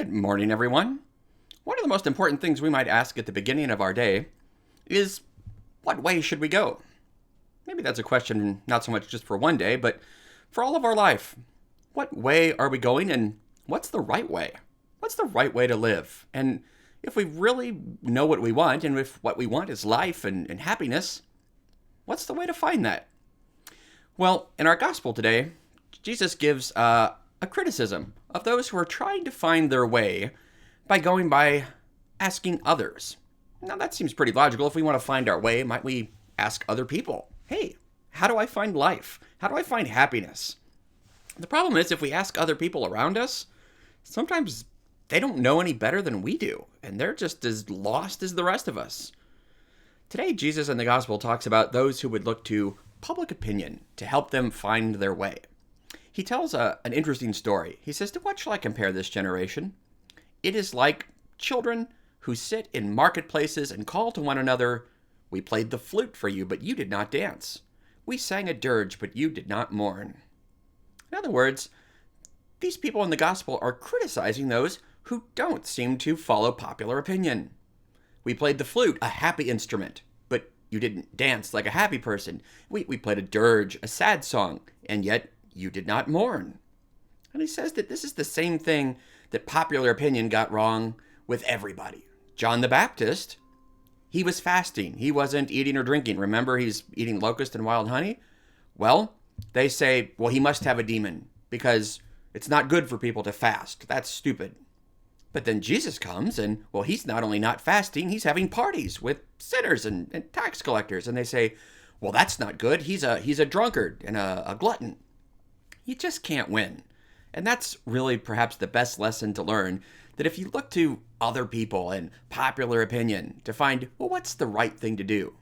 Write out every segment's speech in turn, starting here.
Good morning, everyone. One of the most important things we might ask at the beginning of our day is, what way should we go? Maybe that's a question not so much just for one day, but for all of our life. What way are we going, and what's the right way? What's the right way to live? And if we really know what we want, and if what we want is life and happiness, what's the way to find that? Well, in our gospel today, Jesus gives a criticism of those who are trying to find their way by asking others. Now, that seems pretty logical. If we want to find our way, might we ask other people, hey, how do I find life? How do I find happiness? The problem is, if we ask other people around us, sometimes they don't know any better than we do, and they're just as lost as the rest of us. Today, Jesus in the gospel talks about those who would look to public opinion to help them find their way. He tells an interesting story. He says, to what shall I compare this generation? It is like children who sit in marketplaces and call to one another, we played the flute for you, but you did not dance. We sang a dirge, but you did not mourn. In other words, these people in the gospel are criticizing those who don't seem to follow popular opinion. We played the flute, a happy instrument, but you didn't dance like a happy person. We played a dirge, a sad song, and yet you did not mourn. And he says that this is the same thing that popular opinion got wrong with everybody. John the Baptist, he was fasting. He wasn't eating or drinking. Remember, he's eating locust and wild honey? Well, they say, well, he must have a demon because it's not good for people to fast. That's stupid. But then Jesus comes and, well, he's not only not fasting, he's having parties with sinners and tax collectors. And they say, well, that's not good. He's a drunkard and a glutton. You just can't win. And that's really perhaps the best lesson to learn, that if you look to other people and popular opinion to find, well, what's the right thing to do?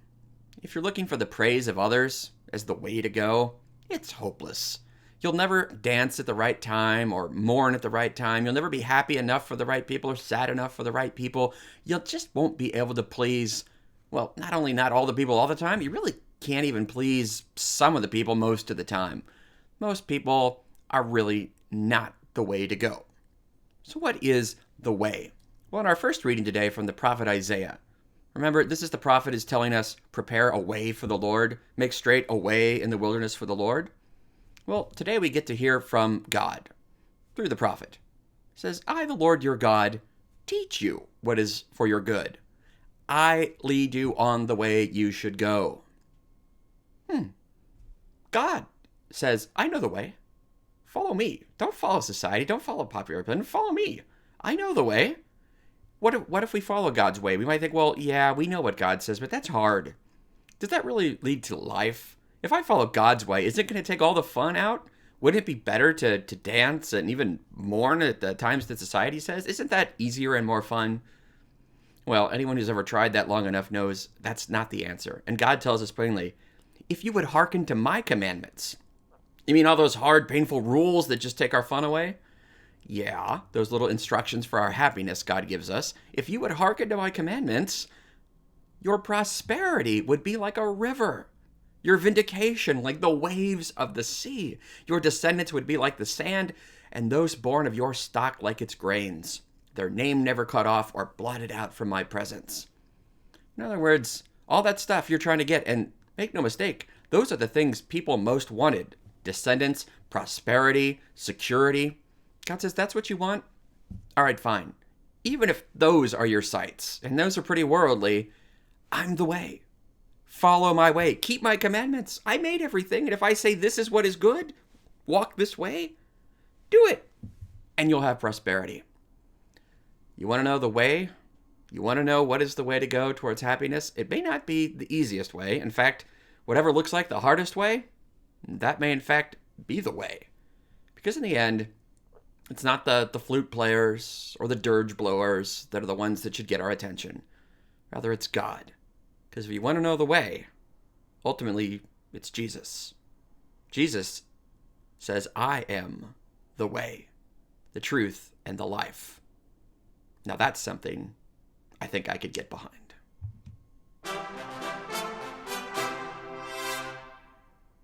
If you're looking for the praise of others as the way to go, it's hopeless. You'll never dance at the right time or mourn at the right time. You'll never be happy enough for the right people or sad enough for the right people. You just won't be able to please, well, not only not all the people all the time, you really can't even please some of the people most of the time. Most people are really not the way to go. So what is the way? Well, in our first reading today from the prophet Isaiah, remember, this is the prophet is telling us, prepare a way for the Lord, make straight a way in the wilderness for the Lord. Well, today we get to hear from God through the prophet. It says, I, the Lord your God, teach you what is for your good. I lead you on the way you should go. God says, I know the way. Follow me. Don't follow society. Don't follow popular opinion. Follow me. I know the way. What if we follow God's way? We might think, well, yeah, we know what God says, but that's hard. Does that really lead to life? If I follow God's way, is it going to take all the fun out? Wouldn't it be better to dance and even mourn at the times that society says? Isn't that easier and more fun? Well, anyone who's ever tried that long enough knows that's not the answer. And God tells us plainly, if you would hearken to my commandments. You mean all those hard, painful rules that just take our fun away? Yeah, those little instructions for our happiness God gives us. If you would hearken to my commandments, your prosperity would be like a river. Your vindication like the waves of the sea. Your descendants would be like the sand, and those born of your stock like its grains. Their name never cut off or blotted out from my presence. In other words, all that stuff you're trying to get, and make no mistake, those are the things people most wanted. Descendants, prosperity, security. God says, that's what you want? All right, fine. Even if those are your sights, and those are pretty worldly, I'm the way. Follow my way. Keep my commandments. I made everything, and if I say this is what is good, walk this way, do it, and you'll have prosperity. You want to know the way? You want to know what is the way to go towards happiness? It may not be the easiest way. In fact, whatever looks like the hardest way, that may in fact be the way. Because in the end, it's not the flute players or the dirge blowers that are the ones that should get our attention. Rather, it's God. Because if you want to know the way, ultimately, it's Jesus. Jesus says, I am the way, the truth, and the life. Now that's something I think I could get behind.